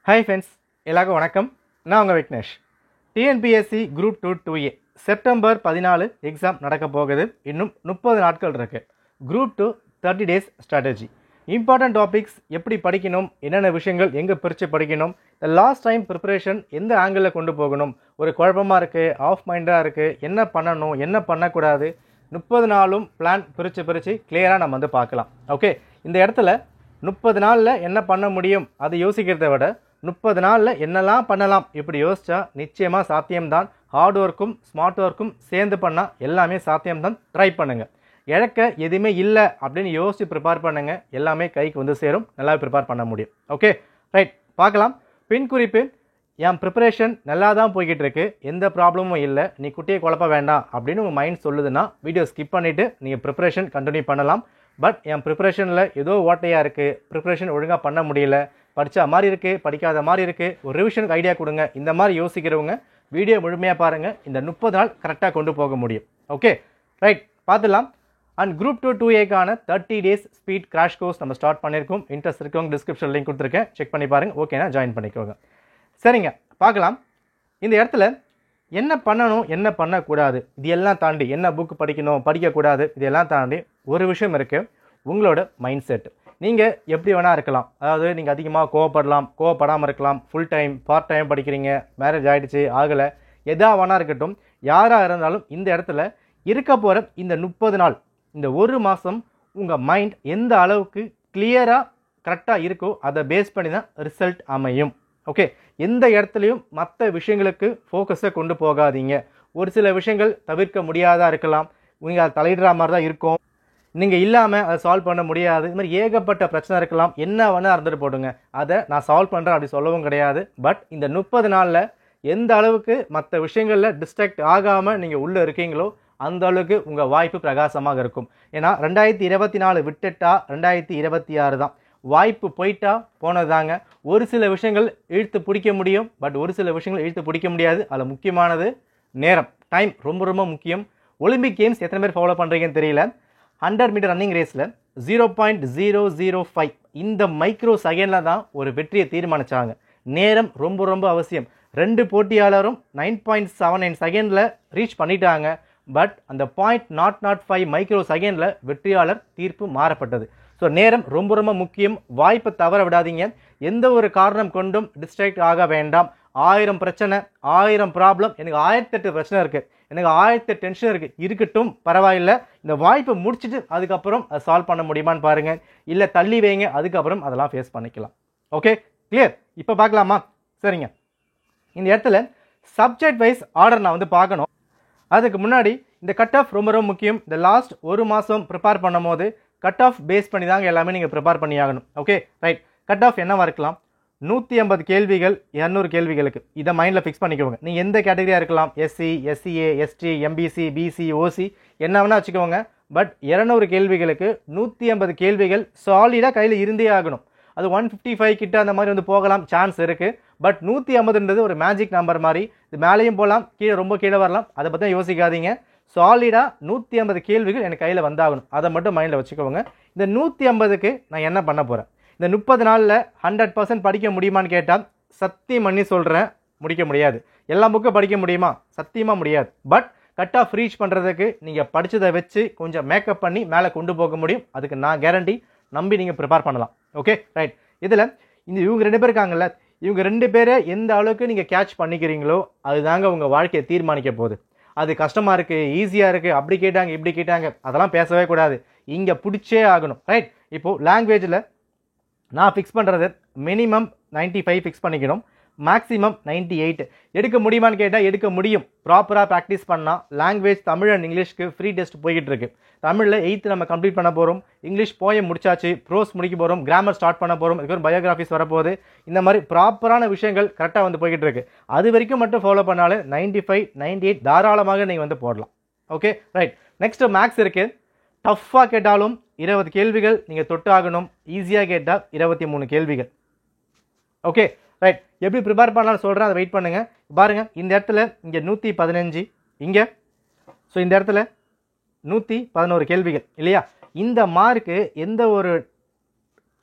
Hi friends, எல்லாருக்கும் வணக்கம். நான் உங்கள் Vignesh. TNPSC group 2 2A September 14 exam நடக்க போகுது. இன்னும் 30 நாட்கள் இருக்குது. Group 2 30 days strategy. Important topics எப்படி படிக்கணும், என்னென்ன விஷயங்கள் எங்கே பிரித்து படிக்கணும், இந்த லாஸ்ட் டைம் ப்ரிப்பரேஷன் எந்த ஆங்கிளில் கொண்டு போகணும், ஒரு குழப்பமாக இருக்குது, ஆஃப் மைண்டாக இருக்குது, என்ன பண்ணணும் என்ன பண்ணக்கூடாது, 30 நாளும் பிளான் பிரித்து கிளியராக நம்ம வந்து பார்க்கலாம். ஓகே, இந்த இடத்துல 30 நாளில் என்ன பண்ண முடியும் அதை யோசிக்கிறத விட 30 நாளில் என்னெல்லாம் பண்ணலாம் இப்படி யோசிச்சா நிச்சயமாக சாத்தியம்தான். ஹார்ட் ஒர்க்கும் ஸ்மார்ட் ஒர்க்கும் சேர்ந்து பண்ணால் எல்லாமே சாத்தியம்தான். ட்ரை பண்ணுங்கள். இழக்க எதுவுமே இல்லை அப்படின்னு யோசித்து ப்ரிப்பேர் பண்ணுங்கள். எல்லாமே கைக்கு வந்து சேரும். நல்லா ப்ரிப்பேர் பண்ண முடியும். ஓகே ரைட், பார்க்கலாம். பின் குறிப்பு: என் ப்ரிப்பரேஷன் நல்லா தான் போய்கிட்டு இருக்கு, எந்த ப்ராப்ளமும் இல்லை, நீ குட்டியை குழப்ப வேண்டாம் அப்படின்னு உங்கள் மைண்ட் சொல்லுதுன்னா வீடியோ ஸ்கிப் பண்ணிவிட்டு நீங்கள் ப்ரிப்பரேஷன் கண்டினியூ பண்ணலாம். பட் என் ப்ரிப்பரேஷனில் ஏதோ ஓட்டையாக இருக்குது, ப்ரிப்பரேஷன் ஒழுங்காக பண்ண முடியல, படித்தா மாதிரி இருக்குது, படிக்காத மாதிரி இருக்குது, ஒரு ரிவிஷனுக்கு ஐடியா கொடுங்க, இந்த மாதிரி யோசிக்கிறவங்க வீடியோ முழுமையாக பாருங்கள். இந்த 30 நாள் கரெக்டாக கொண்டு போக முடியும். ஓகே ரைட், பார்த்துலாம். And group 2 2Aக்கான 30 days speed crash course நம்ம ஸ்டார்ட் பண்ணியிருக்கோம். இன்ட்ரெஸ்ட் இருக்கவங்க டிஸ்கிரிப்ஷன் லிங்க் கொடுத்துருக்கேன், செக் பண்ணி பாருங்கள். ஓகேனா ஜாயின் பண்ணிக்கோங்க. சரிங்க, பார்க்கலாம். இந்த இடத்துல என்ன பண்ணணும் என்ன பண்ணக்கூடாது இது எல்லாம் தாண்டி, என்ன புக் படிக்கணும் படிக்கக்கூடாது இதெல்லாம் தாண்டி ஒரு விஷயம் இருக்குது, உங்களோட மைண்ட் செட். நீங்கள் எப்படி வேணால் இருக்கலாம். அதாவது நீங்கள் அதிகமாக கோவப்படலாம், கோவப்படாமல் இருக்கலாம், ஃபுல் டைம் பார்ட் டைம் படிக்கிறீங்க, மேரேஜ் ஆகிடுச்சு ஆகலை, எதா வேணா இருக்கட்டும், யாராக இருந்தாலும் இந்த இடத்துல இருக்க போகிற இந்த 30 நாள், இந்த ஒரு மாதம் உங்கள் மைண்ட் எந்த அளவுக்கு கிளியராக கரெக்டாக இருக்கோ அதை பேஸ் பண்ணி தான் ரிசல்ட் அமையும். ஓகே, எந்த இடத்துலையும் மற்ற விஷயங்களுக்கு ஃபோக்கஸை கொண்டு போகாதீங்க. ஒரு சில விஷயங்கள் தவிர்க்க முடியாதா இருக்கலாம், நீங்கள் அதை தலையிடுற மாதிரி தான் இருக்கும், நீங்கள் இல்லாமல் அதை சால்வ் பண்ண முடியாது, இது மாதிரி ஏகப்பட்ட பிரச்சனை இருக்கலாம். என்ன வேணால் இருந்துட்டு போடுங்க, அதை நான் சால்வ் பண்ணுறேன் அப்படி சொல்லவும் கிடையாது. பட் இந்த 30 நாளில் எந்த அளவுக்கு மற்ற விஷயங்களில் டிஸ்ட்ராக்ட் ஆகாமல் நீங்கள் உள்ளே இருக்கீங்களோ அந்த அளவுக்கு உங்கள் வாய்ப்பு பிரகாசமாக இருக்கும். ஏன்னா 2024 விட்டுட்டா 2026 தான். வாய்ப்பு போயிட்டா போனது தாங்க. ஒரு சில விஷயங்கள் இழுத்து பிடிக்க முடியும், பட் ஒரு சில விஷயங்கள் இழுத்து பிடிக்க முடியாது. அதில் முக்கியமானது நேரம், டைம் ரொம்ப ரொம்ப முக்கியம். ஒலிம்பிக் கேம்ஸ் எத்தனை பேர் ஃபாலோ பண்ணுறீங்கன்னு தெரியல. 100 மீட்டர் ரன்னிங் ரேஸில் 0.005 இந்த மைக்ரோ செகண்டில் தான் ஒரு வெற்றியை தீர்மானித்தாங்க. நேரம் ரொம்ப ரொம்ப அவசியம். 2 போட்டியாளரும் 9.79 செகண்டில் ரீச் பண்ணிட்டாங்க. பட் அந்த 0.005 மைக்ரோ செகண்டில் வெற்றியாளர் தீர்ப்பு மாறப்பட்டது. ஸோ நேரம் ரொம்ப ரொம்ப முக்கியம். வாய்ப்பை தவற விடாதீங்க. எந்த ஒரு காரணம் கொண்டும் டிஸ்ட்ராக்ட் ஆக வேண்டாம். 1000 பிரச்சனை, 1000 ப்ராப்ளம், எனக்கு 1008 பிரச்சனை இருக்குது, எனக்கு 1008 டென்ஷன் இருக்குது, இருக்கட்டும் பரவாயில்லை, இந்த வாய்ப்பை முடிச்சுட்டு அதுக்கப்புறம் அதை சால்வ் பண்ண முடியுமான்னு பாருங்கள். இல்லை தள்ளி வைங்க, அதுக்கப்புறம் அதெல்லாம் ஃபேஸ் பண்ணிக்கலாம். Okay clear. இப்போ பார்க்கலாமா? சரிங்க, இந்த இடத்துல சப்ஜெக்ட் வைஸ் ஆர்டர் நான் வந்து பார்க்கணும். அதுக்கு முன்னாடி இந்த கட் ஆஃப் ரொம்ப ரொம்ப முக்கியம். இந்த லாஸ்ட் ஒரு மாதம் ப்ரிப்பேர் பண்ணும் போது கட் ஆஃப் பேஸ் பண்ணி தாங்க எல்லாமே நீங்கள் ப்ரிப்பேர் பண்ணி ஆகணும். ஓகே ரைட், கட் ஆஃப் என்னவா இருக்கலாம்? 150 கேள்விகள் 200 கேள்விகளுக்கு. இதை மைண்டில் ஃபிக்ஸ் பண்ணிக்கோங்க. நீங்கள் எந்த கேட்டகரியாக இருக்கலாம், SC, SCA, ST, MBC, BC, OC, என்ன வேணால் வச்சுக்கோங்க. பட் 200 கேள்விகளுக்கு 150 கேள்விகள் சாலிடாக கையில் இருந்தே ஆகணும். அது 155 கிட்ட அந்த மாதிரி வந்து போகலாம், சான்ஸ் இருக்குது. பட் 150ன்றது ஒரு மேஜிக் நம்பர் மாதிரி. இது மேலேயும் போகலாம், கீழே ரொம்ப கீழே வரலாம், அதை பற்றி யோசிக்காதீங்க. சாலிடாக 150 கேள்விகள் எனக்கு கையில் வந்தாகணும். அதை மட்டும் மைண்டில் வச்சுக்கோங்க. இந்த 150க்கு நான் என்ன பண்ண போகிறேன்? இந்த 30 நாளில் 100% படிக்க முடியுமான்னு கேட்டால் சத்தியம் பண்ணி சொல்கிறேன், முடிக்க முடியாது. எல்லா புக்கும் படிக்க முடியுமா? சத்தியமாக முடியாது. பட் கட் ஆஃப் ரீச் பண்ணுறதுக்கு நீங்கள் படித்ததை வச்சு கொஞ்சம் மேக்கப் பண்ணி மேலே கொண்டு போக முடியும். அதுக்கு நான் கேரண்டி. நம்பி நீங்கள் ப்ரிப்பேர் பண்ணலாம். Okay right. இதில் இவங்க 2 பேர் இருக்காங்கல்ல, இவங்க 2 பேரை எந்த அளவுக்கு நீங்கள் கேட்ச் பண்ணிக்கிறீங்களோ அதுதாங்க உங்கள் வாழ்க்கையை தீர்மானிக்க போகுது. அது கஷ்டமாக இருக்குது, ஈஸியாக இருக்குது, அப்படி கேட்டாங்க இப்படி கேட்டாங்க, அதெல்லாம் பேசவே கூடாது. இங்கே பிடிச்சே ஆகணும். ரைட். இப்போது லாங்குவேஜில் நான் ஃபிக்ஸ் பண்ணுறது மினிமம் 95 ஃபிக்ஸ் பண்ணிக்கணும், மேக்ஸிமம் 98. எடுக்க முடியுமான்னு கேட்டால் எடுக்க முடியும். ப்ராப்பராக ப்ராக்டிஸ் பண்ணால். லாங்குவேஜ் தமிழ் அண்ட் இங்கிலீஷ்க்கு ஃப்ரீ டெஸ்ட் போய்கிட்டு இருக்கு. தமிழில் 8th நம்ம கம்ப்ளீட் பண்ண போகிறோம், இங்கிலீஷ் போயம் முடிச்சாச்சு, ப்ரோஸ் முடிக்க போகிறோம், கிராமர் ஸ்டார்ட் பண்ண போகிறோம், இதுக்கு பயோகிராஃபிஸ் வரப்போகுது. இந்த மாதிரி ப்ராப்பரான விஷயங்கள் கரெக்டாக வந்து போய்கிட்டு இருக்கு. அது வரைக்கும் மட்டும் ஃபாலோ பண்ணாலும் 95 98 தாராளமாக நீங்கள் வந்து போடலாம். Okay right. நெக்ஸ்ட்டு மேக்ஸ் இருக்குது. டஃப்பாக கேட்டாலும் 20 கேள்விகள் நீங்கள் தொட்டாகணும், ஈஸியாக கேட்டால் 23 கேள்விகள். Okay right. எப்படி ப்ரிப்பேர் பண்ணலாம்னு சொல்கிறேன், அதை வெயிட் பண்ணுங்கள். பாருங்கள், இந்த இடத்துல இங்கே 115, இங்கே ஸோ இந்த இடத்துல 111 கேள்விகள் இல்லையா? இந்த மார்க்கு எந்த ஒரு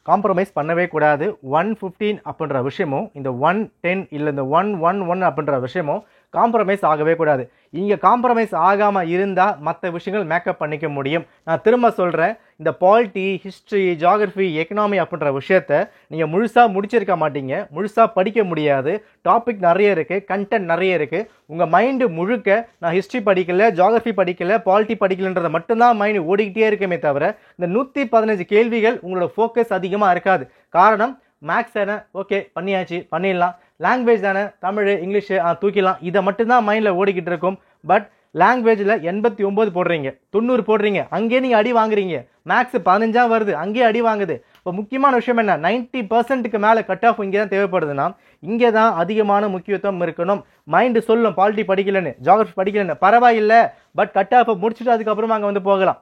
காம்ப்ரமைஸ் பண்ணவே கூடாது. 115 அப்படின்ற விஷயமும் இந்த 110 இல்லை இந்த 111 அப்படின்ற விஷயமும் காம்ப்ரமைஸ் ஆகவே கூடாது. இங்கே காம்ப்ரமைஸ் ஆகாமல் இருந்தால் மற்ற விஷயங்கள் மேக்கப் பண்ணிக்க முடியும். நான் திரும்ப சொல்கிறேன், இந்த பாலிட்டி, ஹிஸ்ட்ரி, ஜியாகிரஃபி, எக்கனாமி அப்படின்ற விஷயத்த நீங்கள் முழுசாக முடிச்சிருக்க மாட்டீங்க, முழுசாக படிக்க முடியாது. டாபிக் நிறைய இருக்குது, கண்டென்ட் நிறைய இருக்குது. உங்கள் மைண்டு முழுக்க நான் ஹிஸ்ட்ரி படிக்கல, ஜியாகிரஃபி படிக்கல, பாலிட்டி படிக்கலன்றதை மட்டும்தான் மைண்டு ஓடிக்கிட்டே இருக்குமே தவிர இந்த 115 கேள்விகள் உங்களோட ஃபோக்கஸ் அதிகமாக இருக்காது. காரணம், மேக்ஸ் தானே, ஓகே பண்ணியாச்சு, பண்ணிடலாம். லாங்குவேஜ் தானே, தமிழ், இங்கிலீஷு தூக்கிடலாம். இதை மட்டும்தான் மைண்டில் ஓடிக்கிட்டு இருக்கும். பட் லாங்குவேஜில் 89 போடுறீங்க, 90 போடுறீங்க, அங்கேயே நீங்கள் அடி வாங்குறீங்க. மேக்ஸ் 15 வருது, அங்கேயே அடி வாங்குது. இப்போ முக்கியமான விஷயம் என்ன, 90%க்கு மேலே கட் ஆஃப் இங்கே தான் தேவைப்படுதுன்னா இங்கே தான் அதிகமான முக்கியத்துவம் இருக்கணும். மைண்டு சொல்லும் பாலிட்டி படிக்கலன்னு, ஜியாகிரஃபி படிக்கலன்னு, பரவாயில்லை, பட் கட் ஆஃபை முடிச்சுட்டு அதுக்கப்புறமா அங்கே வந்து போகலாம்,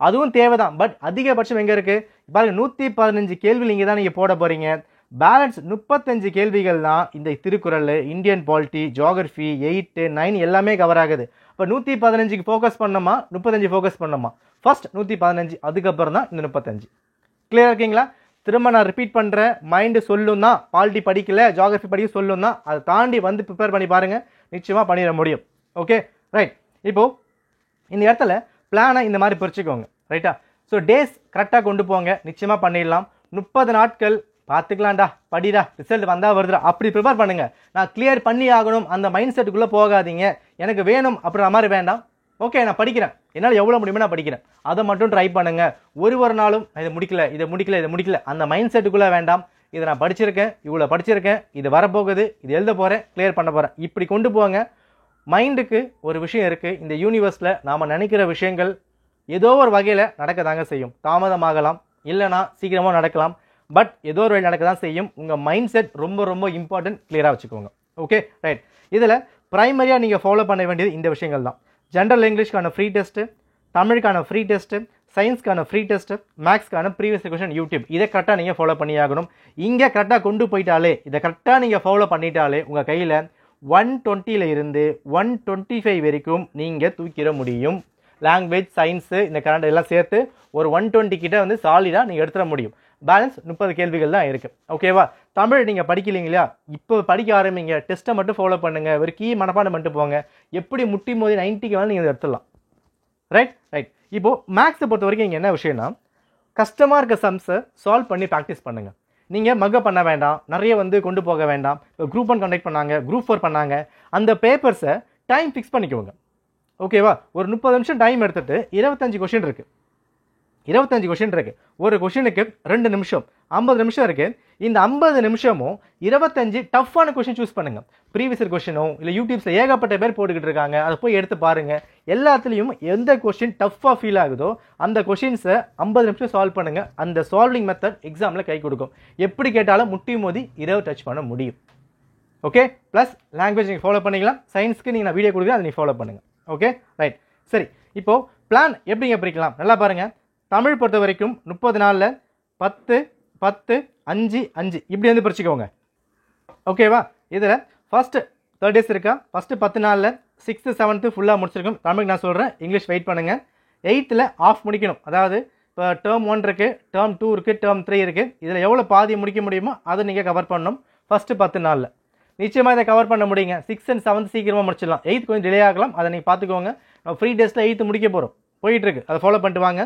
அதுவும் தேவைதான். பட் அதிகபட்சம் எங்கே இருக்குது பாருங்க, 115 கேள்வி நீங்கள் தான் நீங்கள் போட போகிறீங்க. பேலன்ஸ் 35 கேள்விகள் தான் இந்த திருக்குறள், இந்தியன் பாலிட்டி, ஜியாகிரஃபி, 8, 9 எல்லாமே கவர் ஆகுது. இப்போ 115க்கு ஃபோக்கஸ் பண்ணோமா, 35 ஃபோக்கஸ் பண்ணோமா? ஃபர்ஸ்ட் 115, அதுக்கப்புறம் தான் இந்த 35. கிளியர் இருக்கீங்களா? திரும்ப நான் ரிப்பீட் பண்ணுறேன், மைண்டு சொல்லும் தான், பாலிட்டி படிக்கல, ஜியாகிரஃபி படிக்க சொல்லும் தான், அதை தாண்டி வந்து ப்ரிப்பேர் பண்ணி பாருங்கள், நிச்சயமாக பண்ணிட முடியும். Okay right. இப்போது இந்த இடத்துல பிளானை இந்த மாதிரி பிரிச்சுக்கோங்க, ரைட்டா? ஸோ டேஸ் கரெக்டாக கொண்டு போங்க, நிச்சயமாக பண்ணிடலாம். 30 நாட்கள் பார்த்துக்கலாம்டா, படிடா, ரிசல்ட் வந்தால் வருதுடா, அப்படி ப்ரிப்பேர் பண்ணுங்கள். நான் கிளியர் பண்ணி ஆகணும் அந்த மைண்ட் செட்டுக்குள்ளே போகாதீங்க. எனக்கு வேணும் அப்படின்ற மாதிரி வேண்டாம். ஓகே நான் படிக்கிறேன், என்னால் எவ்வளோ முடியுமோ நான் படிக்கிறேன், அதை மட்டும் ட்ரை பண்ணுங்கள். ஒரு நாளும் நான் இதை முடிக்கல அந்த மைண்ட் செட்டுக்குள்ளே வேண்டாம். இதை நான் படிச்சிருக்கேன், இவ்வளோ படிச்சிருக்கேன், இது வரப்போகுது, இது எழுத போகிறேன், கிளியர் பண்ண போகிறேன், இப்படி கொண்டு போங்க. மைண்டுக்கு ஒரு விஷயம் இருக்குது, இந்த யூனிவர்ஸில் நாம் நினைக்கிற விஷயங்கள் ஏதோ ஒரு வகையில் நடக்க தாங்க செய்யும். தாமதமாகலாம், இல்லைனா சீக்கிரமாக நடக்கலாம், பட் ஏதோ ஒரு வழி நடக்க தான் செய்யும். உங்கள் மைண்ட் செட் ரொம்ப இம்பார்ட்டன்ட், கிளியராக வச்சுக்கோங்க. Okay right. இதில் ப்ரைமரியாக நீங்கள் ஃபாலோ பண்ண வேண்டியது இந்த விஷயங்கள் தான். ஜென்ரல் இங்கிலீஷ்க்கான ஃப்ரீ டெஸ்ட்டு, தமிழுக்கான ஃப்ரீ டெஸ்ட்டு, சயின்ஸ்க்கான ஃப்ரீ டெஸ்ட்டு, மேக்ஸ்க்கான ப்ரீவியஸ் கொஷன் யூடியூப், இதை கரெக்டாக நீங்கள் ஃபாலோ பண்ணி ஆகணும். இங்கே கரெக்டாக கொண்டு போயிட்டாலே, இதை கரெக்டாக நீங்கள் ஃபாலோ பண்ணிட்டாலே உங்கள் கையில் 120 இருந்து 125 வரைக்கும் நீங்கள் தூக்கிட முடியும். லாங்குவேஜ், சயின்ஸு, இந்த கரண்ட் எல்லாம் சேர்த்து ஒரு 120 கிட்ட வந்து சாலிடாக நீங்கள் எடுத்துட முடியும். பேலன்ஸ் 30 கேள்விகள் தான் இருக்குது. ஓகேவா? தமிழ் நீங்கள் படிக்கலீங்களா, இப்போ படிக்க ஆரம்பிங்க, டெஸ்ட்டை மட்டும் ஃபாலோ பண்ணுங்கள், ஒரு கீ மனப்பாடம் பண்ணிட்டு போங்க, எப்படி முட்டி மோதி 90க்கு வேணால் நீங்கள் எடுத்துடலாம். ரைட். இப்போது மேக்ஸை பொறுத்த வரைக்கும் இங்கே என்ன விஷயம்னா, கஷ்டமாக இருக்க சம்ஸை சால்வ் பண்ணி ப்ராக்டிஸ் பண்ணுங்கள். நீங்கள் மக பண்ண வேண்டாம், நிறைய வந்து கொண்டு போக வேண்டாம். இப்போ Group 1 கண்டக்ட் பண்ணாங்க, Group 4 பண்ணாங்க, அந்த பேப்பர்ஸை டைம் ஃபிக்ஸ் பண்ணிக்கோங்க. ஓகேவா? ஒரு 30 நிமிஷம் டைம் எடுத்துகிட்டு 25 கொஷின் இருக்குது. ஒரு கொஷினுக்கு 2 நிமிஷம், 50 நிமிஷம் இருக்குது. இந்த 50 நிமிஷமும் 25 டஃப்பான கொஷின் சூஸ் பண்ணுங்கள். ப்ரீவியஸ் கொஷினோ இல்லை யூடியூப்ஸில் ஏகப்பட்ட பேர் போட்டுக்கிட்டு இருக்காங்க, அதை போய் எடுத்து பாருங்கள். எல்லாத்துலேயும் எந்த கொஷின் டஃப்பாக ஃபீல் ஆகுதோ அந்த கொஷின்ஸை 50 நிமிஷம் சால்வ் பண்ணுங்கள். அந்த சால்விங் மெத்தட் எக்ஸாமில் கை கொடுக்கும். எப்படி கேட்டாலும் முட்டி மோதி 20 டச் பண்ண முடியும். ஓகே. ப்ளஸ் லாங்குவேஜ் நீங்கள் ஃபாலோ பண்ணிக்கலாம். சயின்ஸ்க்கு நீங்கள் நான் வீடியோ கொடுக்குறேன், அதை நீங்கள் ஃபாலோ பண்ணுங்கள். Okay right. சரி, இப்போது பிளான் எப்படிங்க பிரிக்கலாம் நல்லா பாருங்கள். தமிழ் பொறுத்த வரைக்கும் 30 நாளில் 10 10 5 5 இப்படி வந்து பிரிச்சுக்கோங்க. ஓகேவா? இதில் ஃபஸ்ட்டு 30 days இருக்கா, ஃபஸ்ட்டு 10 நாளில் 6th 7th ஃபுல்லாக முடிச்சிருக்கோம். தமிழுக்கு நான் சொல்கிறேன், இங்கிலீஷ் வெயிட் பண்ணுங்கள். 8th ஆஃப் முடிக்கணும். அதாவது இப்போ டேர்ம் 1 இருக்குது, டேர்ம் 2 இருக்குது, டேர்ம் 3 இருக்குது. இதில் எவ்வளோ பாதி முடிக்க முடியுமோ அதை நீங்கள் கவர் பண்ணணும் ஃபஸ்ட்டு 10 நாளில். நிச்சயமாக இதை கவர் பண்ண முடியுங்க. 6th and 7th சீக்கிரமாக முடிச்சிடலாம். 8th கொஞ்சம் டிலே ஆகலாம், அதை நீங்கள் பார்த்துக்கோங்க. நம்ம ஃப்ரீ டெஸ்ட்டில் 8th முடிக்க போகிறோம், போயிட்டுருக்கு, அதை ஃபாலோ பண்ணிட்டு வாங்க.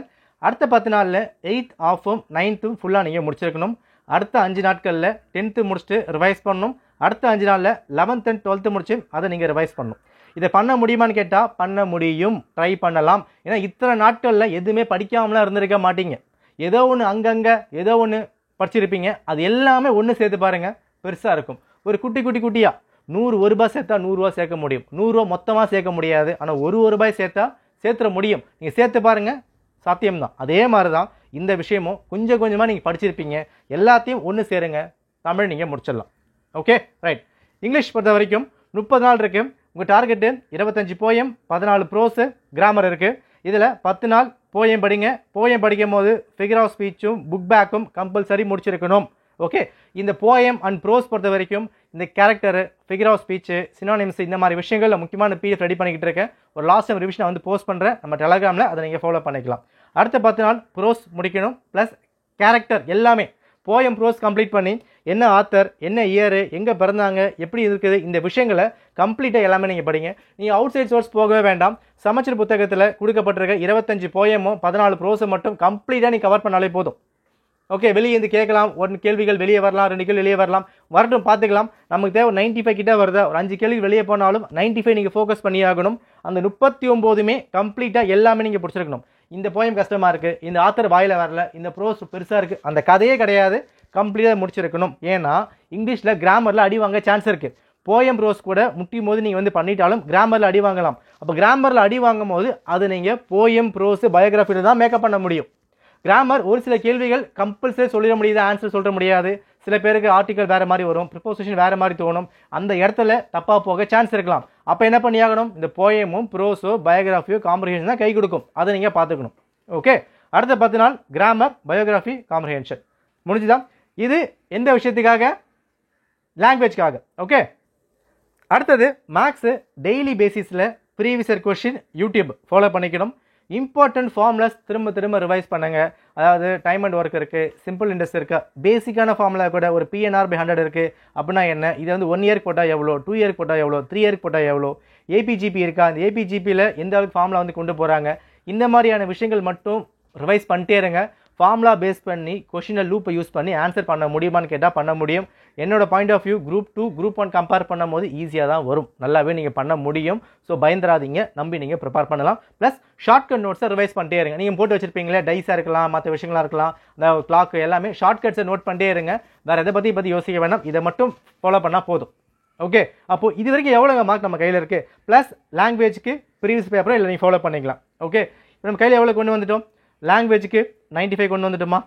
அடுத்த 10 நாளில் 8th ஆஃபும் 9th ஃபுல்லாக நீங்கள் முடிச்சிருக்கணும். அடுத்த 5 நாட்களில் 10th முடிச்சுட்டு ரிவைஸ் பண்ணணும். அடுத்த 5 நாளில் 11th and 12th முடிச்சு அதை நீங்கள் ரிவைஸ் பண்ணணும். இதை பண்ண முடியுமான்னு கேட்டால் பண்ண முடியும், ட்ரை பண்ணலாம். ஏன்னா இத்தனை நாட்களில் எதுவுமே படிக்காமலாம் இருந்திருக்க மாட்டீங்க. ஏதோ ஒன்று அங்கங்கே ஏதோ ஒன்று படிச்சிருப்பீங்க. அது எல்லாமே ஒன்று சேர்த்து பாருங்கள், பெருசாக இருக்கும். ஒரு குட்டியாக 100 ரூபாய் சேர்த்தா 100 ரூபா சேர்க்க முடியும். 100 ரூபா மொத்தமாக சேர்க்க முடியாது, ஆனால் 1 ரூபாய் சேர்த்தா சேர்த்துட முடியும். நீங்கள் சேர்த்து பாருங்கள், சாத்தியம்தான். அதே மாதிரி தான் இந்த விஷயமும் கொஞ்சம் கொஞ்சமாக நீங்கள் படிச்சிருப்பீங்க. எல்லாத்தையும் ஒன்று சேருங்க, தமிழ் நீங்கள் முடிச்சிடலாம். Okay right. இங்கிலீஷ் பொறுத்த வரைக்கும் 30 நாள் இருக்குது. உங்கள் டார்கெட்டு 25 போயம், 14 ப்ரோஸு, கிராமர் இருக்குது. இதில் 10 நாள் போயம் படிங்க. போயம் படிக்கும் போது ஃபிகர் ஆஃப் ஸ்பீச்சும் புக் பேக்கும் கம்பல்சரி முடிச்சிருக்கணும். ஓகே. இந்த போயம் அண்ட் ப்ரோஸ் பொறுத்த வரைக்கும் இந்த character, figure of speech, synonyms, இந்த மாதிரி விஷயங்கள் முக்கியமான PDF ரெடி பண்ணிக்கிட்டு இருக்கேன். ஒரு லாஸ்ட் டைம் ரிவிஷனை வந்து போஸ்ட் பண்ணுறேன் நம்ம டெலகிராமில், அதை நீங்கள் ஃபாலோ பண்ணிக்கலாம். அடுத்த 10 நாள் ப்ரோஸ் முடிக்கணும், ப்ளஸ் கேரக்டர் எல்லாமே போயம் ப்ரோஸ் கம்ப்ளீட் பண்ணி என்ன ஆத்தர், என்ன இயர், எங்கே பிறந்தாங்க, எப்படி இருக்குது, இந்த விஷயங்களை கம்ப்ளீட்டாக எல்லாமே நீங்கள் படிங்க. நீங்கள் அவுட் சைட் சோர்ஸ் போகவே வேண்டாம். சமச்சீர் புத்தகத்தில் கொடுக்கப்பட்டிருக்க 25 போயமும் 14 ப்ரோஸும் மட்டும் கம்ப்ளீட்டாக நீ கவர் பண்ணாலே போதும். ஓகே, வெளியே இருந்து கேட்கலாம், 1 கேள்விகள் வெளியே வரலாம், 2 கேள்வி வெளியே வரலாம், வரட்டும் பார்த்துக்கலாம். நமக்கு தேவை 95 கிட்ட வருதா, ஒரு 5 கேள்வி வெளியே போனாலும் 95 நீங்கள் ஃபோக்கஸ் பண்ணி ஆகணும். அந்த 39மே கம்ப்ளீட்டாக எல்லாமே நீங்கள் பிடிச்சிருக்கணும். இந்த போயம் கஷ்டமாக இருக்குது, இந்த ஆத்தர் வாயில் வரல, இந்த ப்ரோஸ் பெருசாக இருக்குது, அந்த கதையே கிடையாது, கம்ப்ளீட்டாக முடிச்சிருக்கணும். ஏன்னா இங்கிலீஷில் கிராமரில் அடி வாங்க சான்ஸ் இருக்குது. போயம் ப்ரோஸ் கூட முட்டியும் போது நீங்கள் வந்து பண்ணிட்டாலும் கிராமரில் அடி வாங்கலாம். அப்போ கிராமரில் அடி வாங்கும் போது அது நீங்கள் போயம் ப்ரோஸ் பயோகிராஃபியில் தான் மேக்கப் பண்ண முடியும். கிராமர் ஒரு சில கேள்விகள் கம்பல்சரி சொல்லிட முடியுது, ஆன்சர் சொல்ல முடியாது. சில பேருக்கு ஆர்டிகல் வேறு மாதிரி வரும், ப்ரிப்போசிஷன் வேறு மாதிரி தோணும், அந்த இடத்துல தப்பாக போக சான்ஸ் இருக்கலாம். அப்போ என்ன பண்ணியாகணும், இந்த போயமும் ப்ரோஸோ பயோகிராஃபியோ காம்ப்ரிஹென்ஷன் தான் கை கொடுக்கும், அதை நீங்கள் பார்த்துக்கணும். ஓகே, அடுத்த 10 நாள் கிராமர், பயோகிராஃபி, காம்ப்ரிஹென்ஷன் முடிஞ்சுதான். இது எந்த விஷயத்துக்காக, லாங்குவேஜ்க்காக. ஓகே, அடுத்தது மேக்ஸு டெய்லி பேசிஸில் previous year question YouTube follow பண்ணிக்கணும். இம்பார்ட்டன்ட் ஃபார்முலாஸ் திரும்ப ரிவைஸ் பண்ணுங்கள். அதாவது டைம் அண்ட் ஒர்க் இருக்குது, சிம்பிள் இண்டெக்ஸ் இருக்குது, பேசிக்கான ஃபார்முலா கூட ஒரு PNR/100 இருக்குது. அப்படின்னா என்ன, இது வந்து 1 இயருக்கு போட்டால் எவ்வளோ, 2 இயருக்கு போட்டால் எவ்வளோ, 3 இயருக்கு போட்டால் எவ்வளோ, ஏபிஜிபி இருக்கா, அந்த ஏபிஜிபியில் எந்த அளவுக்கு ஃபார்முலா வந்து கொண்டு போகிறாங்க, இந்த மாதிரியான விஷயங்கள் மட்டும் ரிவைஸ் பண்ணிட்டே இருங்க. ஃபார்முலா பேஸ் பண்ணி கொஷினை லூப்பை யூஸ் பண்ணி ஆன்சர் பண்ண முடியுமான்னு கேட்டால் பண்ண முடியும். என்னோட point of view group 2 group 1 compare பண்ணும் போது ஈஸியாக தான் வரும், நல்லாவே நீங்கள் பண்ண முடியும். ஸோ பயந்துராதீங்க, நம்பி நீங்கள் ப்ரிப்பேர் பண்ணலாம். ப்ளஸ் ஷார்ட்கட் நோட்ஸை ரிவைஸ் பண்ணிட்டே இருங்க. நீங்கள் போட்டு வச்சிருப்பீங்களே, டைஸாக இருக்கலாம், மற்ற விஷயங்களாக இருக்கலாம், இந்த கிளாக் எல்லாமே ஷார்ட்கட்ஸை நோட் பண்ணிட்டே இருங்க. வேறு எதை பற்றி யோசிக்க வேண்டாம், இதை மட்டும் ஃபாலோ பண்ணால் போதும். ஓகே, அப்போது இது வரைக்கும் எவ்வளோ மார்க் நம்ம கையில் இருக்குது. ப்ளஸ் லாங்குவேஜுக்கு ப்ரீவியஸ் பேப்பரை இல்லை நீங்கள் ஃபாலோ பண்ணிக்கலாம். ஓகே, நம்ம கையில் எவ்வளோ கொண்டு வந்துட்டோம், லாங்குவேஜுக்கு 95 கொண்டு வந்துட்டோமா,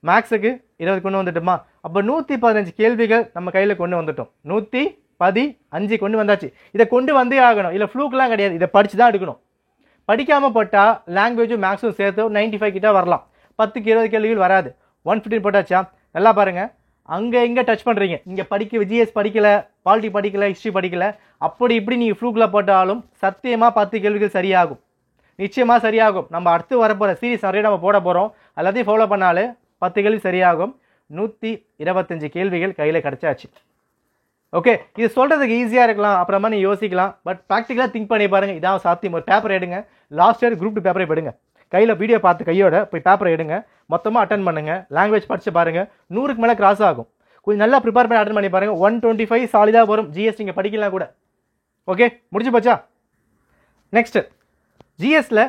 மேக்ஸுக்கு 20 கொண்டு வந்துட்டோமா. அப்போ 115 கேள்விகள் நம்ம கையில் கொண்டு வந்துட்டோம். 115 கொண்டு வந்தாச்சு. இதை கொண்டு வந்தே ஆகணும், இல்லை ஃப்ளூக்கெலாம் கிடையாது, இதை படித்து தான் எடுக்கணும். படிக்காமல் போட்டால் லாங்குவேஜும் மேக்ஸும் சேர்த்து 95 கிட்ட வரலாம், 10க்கு 20 கேள்விகள் வராது. 115 போட்டாச்சா, நல்லா பாருங்கள். அங்கே இங்கே டச் பண்ணுறீங்க, இங்கே ஜிஎஸ் படிக்கலை, பாலிட்டி படிக்கலை, ஹிஸ்ட்ரி படிக்கலை, அப்படி இப்படி நீங்கள் ஃப்ளூக்கில் போட்டாலும் சத்தியமாக 10 கேள்விகள் சரியாகும், நிச்சயமாக சரியாகும். நம்ம அடுத்து வரப்போகிற சீரீஸ் நிறைய நம்ம போட போகிறோம், எல்லாத்தையும் ஃபாலோ பண்ணாலே 10 கேள்வி சரியாகும். 125 கேள்விகள் கையில் கிடச்சாச்சு. ஓகே, இது சொல்கிறதுக்கு ஈஸியாக இருக்கலாம், அப்புறமா நீ யோசிக்கலாம். பட் ப்ராக்டிக்கலாக திங்க் பண்ணி பாருங்கள், இதான் சாத்தியம். ஒரு பேப்பர் எடுங்க, லாஸ்ட் இயர் குரூப் 2 பேப்பரை எடுங்க, கையில் வீடியோ பார்த்து கையோட போய் பேப்பரை எடுங்க, மொத்தமாக அட்டன் பண்ணுங்கள், லாங்குவேஜ் படித்து பாருங்கள். 100க்கு மேலே கிராஸ் ஆகும். கொஞ்சம் நல்லா ப்ரிப்பேர் பண்ணி அட்டன் பண்ணி பாருங்கள். 125 சாலிடாக வரும். ஜிஎஸ் நீங்கள் படிக்கலாம் கூட. ஓகே, முடிஞ்சு போச்சா. நெக்ஸ்ட்டு ஜிஎஸ்ல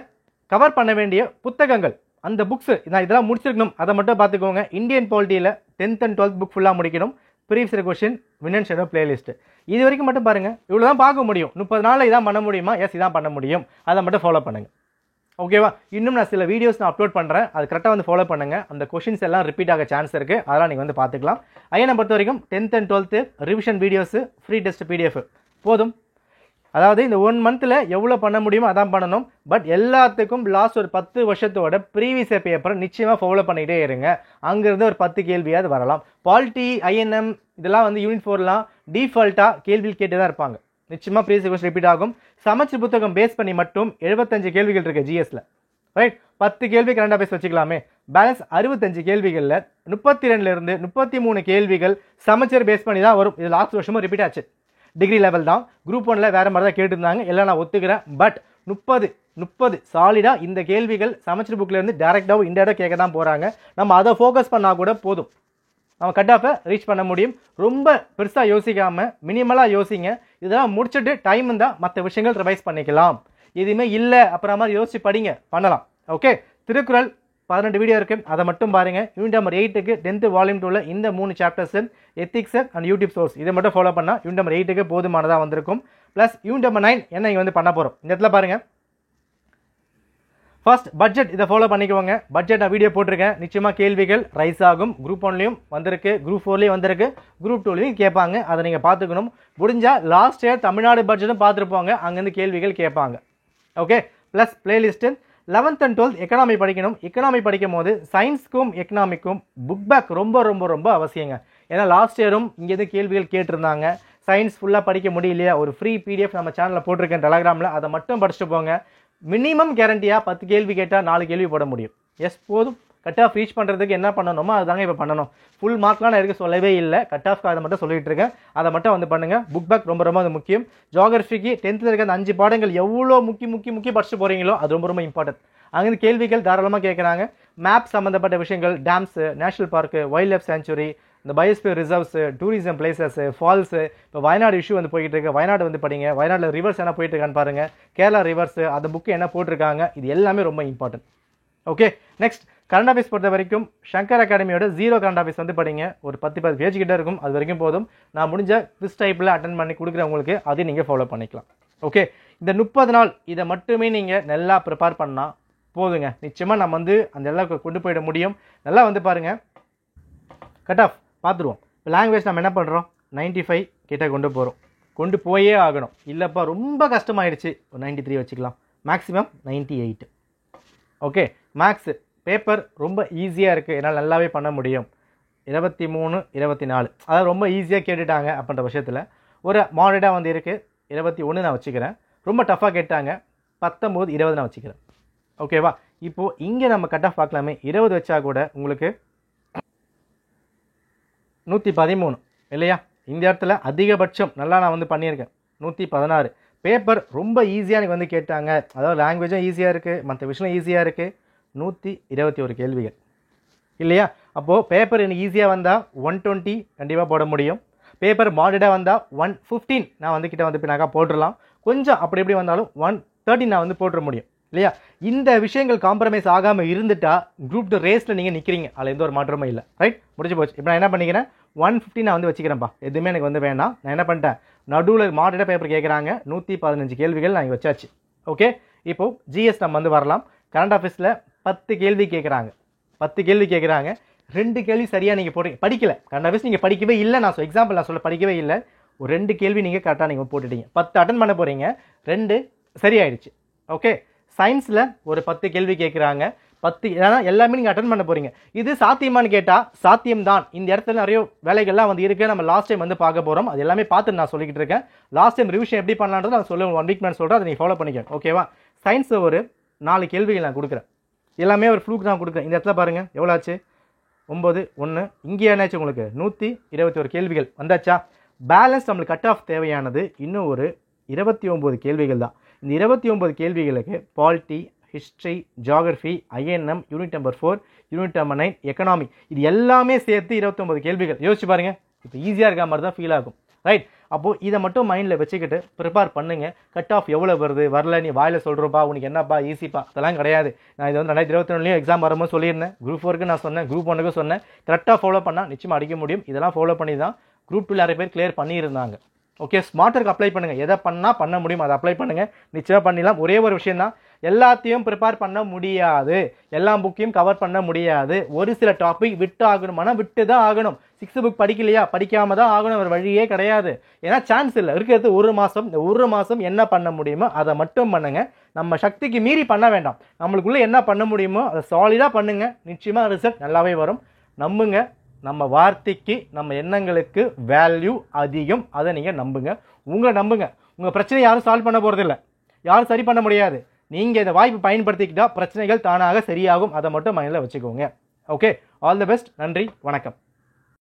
கவர் பண்ண வேண்டிய புத்தகங்கள், அந்த புக்ஸு நான் இதெல்லாம் முடிச்சிருக்கணும், அதை மட்டும் பார்த்துக்கோங்க. Indian பாலிட்டியில் 10th and 12th book ஃபுல்லாக முடிக்கணும். Previous year question, win and shadow playlist, இது வரைக்கும் மட்டும் பாருங்கள். இவ்வளோ தான் பார்க்க முடியும். 30 நாளில் இதான் பண்ண முடியுமா, எஸ் இதான் பண்ண முடியும், அதை மட்டும் ஃபாலோ பண்ணுங்கள். ஓகேவா, இன்னும் நான் சில வீடியோஸ் நான் அப்லோட் பண்ணுறேன், அது கரெக்டாக வந்து ஃபாலோ பண்ணுங்கள். அந்த கொஷின்ஸ் எல்லாம் ரிப்பீட் ஆக சான்ஸ் இருக்குது, அதெல்லாம் நீங்கள் வந்து பார்த்துக்கலாம். ஐயனை பொறுத்த வரைக்கும் 10th and 12th revision videos, free test PDF போதும். அதாவது இந்த 1 மந்தில் எவ்வளோ பண்ண முடியுமோ அதான் பண்ணணும். பட் எல்லாத்துக்கும் லாஸ்ட் ஒரு 10 வருஷத்தோட ப்ரீவியஸ் பேப்பரை நிச்சயமாக ஃபாலோ பண்ணிகிட்டே இருங்க. அங்கேருந்து ஒரு 10 கேள்வியாவது வரலாம். பாலிட்டி, ஐஎன்எம் இதெல்லாம் வந்து யூனிட் 4லாம் டிஃபால்ட்டாக கேள்வி கேட்டு தான் இருப்பாங்க. நிச்சயமாக ப்ரீவியஸ் கொஸ்டின் ரிப்பீட் ஆகும். சமச்சீர் புத்தகம் பேஸ் பண்ணி மட்டும் 75 கேள்விகள் இருக்குது ஜிஎஸ்ல. ரைட், 10 கேள்வி கரண்ட் பேஸ் வச்சுக்கலாமே. பேலன்ஸ் 65 கேள்விகளில் 32லேருந்து 33 கேள்விகள் சமச்சீர் பேஸ் பண்ணி தான் வரும். இது லாஸ்ட் வருஷமும் ரிப்பீட் ஆச்சு. டிகிரி லெவல் தான். குரூப் 1ல் வேறு மாதிரி தான் கேட்டுருந்தாங்க, எல்லாம் நான் ஒத்துக்கிறேன். பட் 30 சாலிடாக இந்த கேள்விகள் சமச்சீர் புக்கிலேருந்து டேரெக்டாகவும் இன்டேரக்டாக கேட்க தான் போகிறாங்க. நம்ம அதை ஃபோக்கஸ் பண்ணால் கூட போதும், நம்ம கட் ஆஃபை ரீச் பண்ண முடியும். ரொம்ப பெருசாக யோசிக்காமல் மினிமலாக யோசிங்க. இதெல்லாம் முடிச்சுட்டு டைம் இருந்தால் மற்ற விஷயங்கள் ரிவைஸ் பண்ணிக்கலாம். எதுவுமே இல்லை அப்புறமா யோசிச்சு படிங்க, பண்ணலாம். ஓகே, திருக்குறள் 18 வீடியோ இருக்குது, அதை மட்டும் பாருங்கள். யூனிட் நம்பர் 8க்கு 10th வால்யூம் 2ல் இந்த 3 chapters, ethics and YouTube source, இதை மட்டும் ஃபாலோ பண்ணால் யூனிட் நம்பர் 8க்கு போதுமானதாக வந்திருக்கும். ப்ளஸ் யூனிட் நம்பர் 9 என்ன இங்கே வந்து பண்ண போகிறோம், இந்த இடத்துல பாருங்கள். ஃபர்ஸ்ட் பட்ஜெட், இதை ஃபாலோ பண்ணிக்கோங்க. பட்ஜெட் நான் வீடியோ போட்டிருக்கேன், நிச்சயமாக கேள்விகள் ரைஸ் ஆகும். குரூப் 1லையும் வந்திருக்கு, குரூப் 4லையும் வந்திருக்கு, குரூப் 2லையும் கேட்பாங்க, அதை நீங்கள் பார்த்துக்கணும். முடிஞ்சால் லாஸ்ட் இயர் தமிழ்நாடு பட்ஜெட்டும் பார்த்துருப்பாங்க, அங்கேருந்து கேள்விகள் கேட்பாங்க. Okay, plus playlist 11th and 12th economy படிக்கணும். எக்கனாமி படிக்கும் போது சயின்ஸுக்கும் எக்கனாமிக்கும் புக் பேக் ரொம்ப ரொம்ப ரொம்ப அவசியங்க. ஏன்னா லாஸ்ட் இயரும் இங்கேருந்து கேள்விகள் கேட்டிருந்தாங்க. சயின்ஸ் ஃபுல்லாக படிக்க முடியலையா, ஒரு ஃப்ரீ பிடிஎஃப் நம்ம சேனலில் போட்டிருக்கேன் டெலகிராமில், அதை மட்டும் படிச்சுட்டு போங்க. மினிமம் கேரண்டியாக 10 கேள்வி கேட்டால் 4 கேள்வி போட முடியும். எஸ் போதும், கட் ஆஃப் ரீச் பண்ணுறதுக்கு என்ன பண்ணணுமோ அதுதாங்க இப்போ பண்ணணும். ஃபுல் மார்க்லாம் நான் எதுக்கு சொல்லவே இல்லை, கட் ஆஃப்க்கு அதை மட்டும் சொல்லிட்டு இருக்கேன். அதை மட்டும் வந்து பண்ணுங்கள். புக் பேக் ரொம்ப ரொம்ப அது முக்கியம். ஜியோகிராஃபிக்கு 10th இருக்க அந்த 5 பாடங்கள் எவ்வளோ முக்கிய படிச்சுட்டு போகிறீங்களோ அது ரொம்ப ரொம்ப இம்பார்ட்டன்ட். அங்கேருந்து கேள்விகள் தாராளமாக கேட்குறாங்க. மேப் சம்மந்தப்பட்ட விஷயங்கள், dams, national park, wild life sanctuary, இந்த biosphere reserves, tourism places, falls, இப்போ வயநாடு இஷ்யூ வந்து போய்கிட்டு இருக்கு. வயநாடு வந்து படிங்க. வயநாட்டில் ரிவர்ஸ் என்ன போயிட்டு இருக்கான்னு பாருங்கள். கேரளா ரிவர்ஸு அந்த புக்கு என்ன போட்டிருக்காங்க, இது எல்லாமே ரொம்ப important. Okay, next current affairs பொறுத்த வரைக்கும் சங்கர் அகாடமியோட 0 கரண்ட் அஃபேர்ஸ் வந்து படிங்க. ஒரு 10 பேஜ் கிட்ட இருக்கும், அது வரைக்கும் போதும். நான் முடிஞ்ச குவிஸ் டைப்பில் அட்டன் பண்ணி கொடுக்குறவங்களுக்கு அதையும் நீங்கள் ஃபாலோ பண்ணிக்கலாம். ஓகே, இந்த 30 நாள் இதை மட்டுமே நீங்கள் நல்லா ப்ரிப்பேர் பண்ணால் போதுங்க. நிச்சயமாக நம்ம வந்து அந்த எல்லாம் கொண்டு போயிட முடியும். நல்லா வந்து பாருங்கள், கட் ஆஃப் பார்த்துருவோம். இப்போ லாங்குவேஜ் நம்ம என்ன பண்ணுறோம், 95 கிட்ட கொண்டு போயே ஆகணும். இல்லைப்பா ரொம்ப கஷ்டமாயிடுச்சு, ஒரு 93 வச்சுக்கலாம். மேக்ஸிமம் 98. ஓகே, மேக்ஸு பேப்பர் ரொம்ப ஈஸியாக இருக்குது, என்னால் நல்லாவே பண்ண முடியும். 23, 24 அதாவது ரொம்ப ஈஸியாக கேட்டுட்டாங்க அப்படின்ற பட்சத்தில் ஒரு மாடரேட்டாக வந்து இருக்குது. 21 நான் வச்சுக்கிறேன். ரொம்ப டஃப்பாக கேட்டாங்க. 19, 20 நான் வச்சுக்கிறேன். ஓகேவா, இப்போது இங்கே நம்ம கட் ஆஃப் பார்க்கலாமே. 20 வச்சா கூட உங்களுக்கு 113 இல்லையா? இந்த இடத்துல அதிகபட்சம் நல்லா நான் வந்து பண்ணியிருக்கேன் 116. பேப்பர் ரொம்ப ஈஸியாக எனக்கு வந்து கேட்டாங்க, அதாவது லாங்குவேஜும் ஈஸியாக இருக்குது, மற்ற விஷயம் ஈஸியாக இருக்குது. 121 கேள்விகள் இல்லையா? அப்போது பேப்பர் எனக்கு ஈஸியாக வந்தால் 120 கண்டிப்பாக போட முடியும். பேப்பர் மாடரேட்டாக வந்தால் 115 நான் வந்து கிட்ட வந்து பின்னாக்கா போட்டுடலாம். கொஞ்சம் அப்படி எப்படி வந்தாலும் 113 நான் வந்து போட்டுற முடியும் இல்லையா? இந்த விஷயங்கள் காம்ப்ரமைஸ் ஆகாமல் இருந்துட்டா குரூப் 2 ரேஸில் நீங்கள் நிற்கிறீங்க, அதில் எந்த ஒரு மாற்றமும் இல்லை. ரைட், முடிஞ்சு போச்சு. இப்போ நான் என்ன பண்ணிக்கிறேன், 150 நான் வந்து வச்சுக்கிறேன்ப்பா. எதுவுமே எனக்கு வந்து வேணாம். நான் என்ன பண்ணிட்டேன், நடுவில் மாடரேட்டாக பேப்பர் கேட்குறாங்க. 115 கேள்விகள் நான் வச்சாச்சு. ஓகே, இப்போது ஜிஎஸ் நம்ம வந்து வரலாம். கரண்ட் அஃபேர்ஸில் 10 கேள்வி கேட்குறாங்க. 10 கேள்வி கேட்குறாங்க. 2 கேள்வி சரியாக நீங்கள் போடுறீங்க. படிக்கலை, கரண்ட் அஃபேர்ஸ் நீங்கள் படிக்கவே இல்லை. நான் எக்ஸாம்பிள் நான் சொல்ல படிக்கவே இல்லை. ஒரு 2 கேள்வி நீங்கள் கரெக்டாக நீங்கள் போட்டுட்டீங்க. 10 அட்டன் பண்ண போகிறீங்க, 2 சரியாயிடுச்சு. ஓகே, சயின்ஸில் ஒரு 10 கேள்வி கேட்குறாங்க. 10 ஏன்னா எல்லாமே நீங்கள் அட்டன் பண்ண போகிறீங்க. இது சாத்தியமானு கேட்டால் சாத்தியம்தான். இந்த இடத்துல நிறைய வேலைகள்லாம் வந்து இருக்குது. நம்ம லாஸ்ட் டைம் வந்து பார்க்க போகிறோம். அது எல்லாமே பார்த்து நான் சொல்லிக்கிட்டு இருக்கேன். லாஸ்ட் டைம் ரிவிஷன் எப்படி பண்ணலான்றது நான் சொல்லுவேன். 1 வீக் நான் சொல்கிறேன், அதை நீங்கள் ஃபாலோ பண்ணிக்கணும். ஓகேவா, சயின்ஸில் ஒரு 4 கேள்விகள் நான் கொடுக்குறேன். எல்லாமே ஒரு ஃப்ளூக் தான் கொடுக்குறேன். இந்த இடத்துல பாருங்கள் எவ்வளோ ஆச்சு, 9, 1. இங்கே என்னாச்சு உங்களுக்கு 121 கேள்விகள் வந்தாச்சா? பேலன்ஸ் நம்மளுக்கு கட் ஆஃப் தேவையானது இன்னும் ஒரு 29 கேள்விகள் தான். இந்த 29 கேள்விகளுக்கு polity, history, geography, INM, unit number 4, unit number 9, economy, இது எல்லாமே சேர்த்து 29 கேள்விகள். யோசிச்சு பாருங்கள், இப்போ ஈஸியாக இருக்க மாதிரி தான் ஃபீல் ஆகும். ரைட், அப்போது இதை மட்டும் மைண்டில் வச்சுக்கிட்டு ப்ரிப்பேர் பண்ணுங்கள். கட் ஆஃப் எவ்வளோ வருது வரல நீ வாயில் சொல்கிறப்பா, உனக்கு என்னப்பா ஈஸிப்பா, அதெல்லாம் கிடையாது. நான் இது வந்து 2021 எக்ஸாம் வரும்போது சொல்லியிருந்தேன். குரூப் 4க்கு நான் சொன்னேன், குரூப் 1க்கு சொன்னேன். கரெக்டாக ஃபாலோ பண்ணால் நிச்சயமாக அடிக்க முடியும். இதெல்லாம் ஃபாலோ பண்ணி தான் குரூப் 2 நிறைய பேர் கிளியர் பண்ணியிருந்தாங்க. ஓகே, ஸ்மார்ட்டருக்கு அப்ளை பண்ணுங்கள். எதை பண்ணால் பண்ண முடியும் அதை அப்ளை பண்ணுங்கள், நிச்சயமாக பண்ணிடலாம். ஒரே ஒரு விஷயம் தான், எல்லாத்தையும் ப்ரிப்பேர் பண்ண முடியாது, எல்லா புக்கையும் கவர் பண்ண முடியாது. ஒரு சில டாபிக் விட்டு ஆகணுமானா விட்டு தான் ஆகணும். 6th புக் படிக்கலையா, படிக்காம தான் ஆகணும், ஒரு வழியே கிடையாது. ஏன்னா சான்ஸ் இல்லை, இருக்கிறது 1 மாதம். இந்த 1 மாதம் என்ன பண்ண முடியுமோ அதை மட்டும் பண்ணுங்க. நம்ம சக்திக்கு மீறி பண்ண வேண்டாம். நம்மளுக்குள்ளே என்ன பண்ண முடியுமோ அதை சாலிடாக பண்ணுங்க. நிச்சயமாக ரிசல்ட் நல்லாவே வரும். நம்புங்க, நம்ம வார்த்தைக்கு நம்ம எண்ணங்களுக்கு வேல்யூ அதிகம். அதை நீங்கள் நம்புங்க, உங்களை நம்புங்க. உங்கள் பிரச்சனை யாரும் சால்வ் பண்ண போகிறதில்ல, யாரும் சரி பண்ண முடியாது. நீங்கள் இந்த வாய்ப்பு பயன்படுத்திக்கிட்டால் பிரச்சனைகள் தானாக சரியாகும். அதை மட்டும் மைண்டில் வச்சுக்கோங்க. Okay, all the best. நன்றி, வணக்கம்.